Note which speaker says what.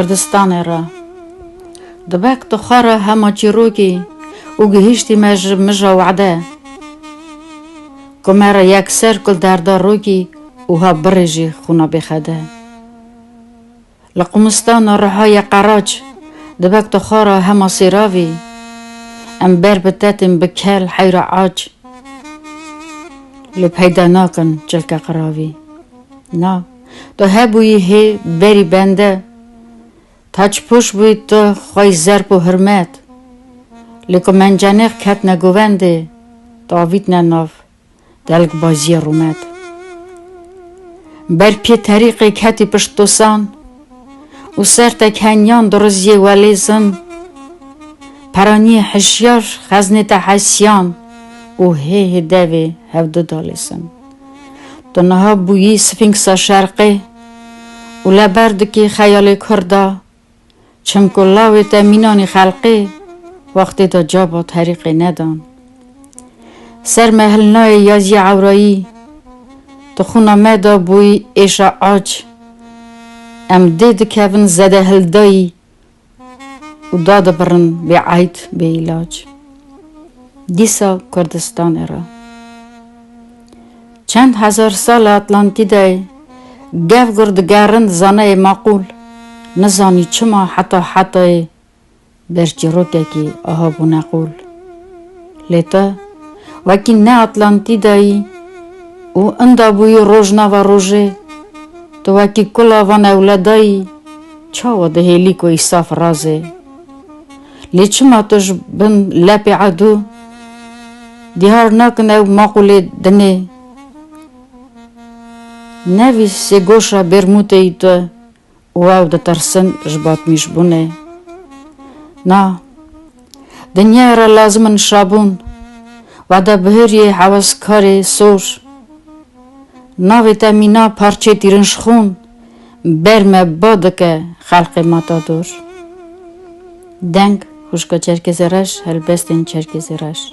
Speaker 1: کردستان را دبک تو خاره همه چیروکی و گهشتی مجا وعده کمرا یک سرکل دردار روکی و ها برجی خونا بخده لقمستان رهای قراج دبک تو خاره همه سیراوی ام بر بتاتم بکل حیر عاج لپیدا ناکن جلک قراوی نا تو هبوی هی بری بنده تاچ پوش بوی تو خوی زرب و حرمت لیکن من جانق کت نگوونده داوید نناف دلگ بازی رومد بر پی طریق کتی پشتوسان و سر تکنیان درزی ولیزن پرانی حشیار خزنی تحسیان و هی دوی هفدو دالیسن تو نها بویی سفینکسا شرقی و لبردکی خیال کرده چمکو لاوی تمینانی خلقی وقتی دا جابا طریقی ندان سر محلنای یازی عورایی تو خونه مدا بوی ایشا آج ام دید کهون زده هلدایی و داد برن به عید به علاج دیسا کردستان را چند هزار سال اتلانتیدای گف گردگرند زنه معقول نزانی چما حتی برجروکه کی آها بو نقول لیتا وکی نه اتلانتیدایی و اندا بوی روژنا و روژه تو وکی کلا وان اولادایی چاو ده هلیکو ایصاف رازه لی چما توش بن لپی عدو دیهار نکن او معقوله دنه نوی سیگوشا برموته ایتا و او ده ترسن جبات میش بونه نا دنیا را لازمن شابون و ده بهری حواسکاری سور نا ویتامینا پارچه تیرنش خون برمه بادکه خلق ماتا دور دنگ خوشکا چرکزرش هلبستین چرکزرش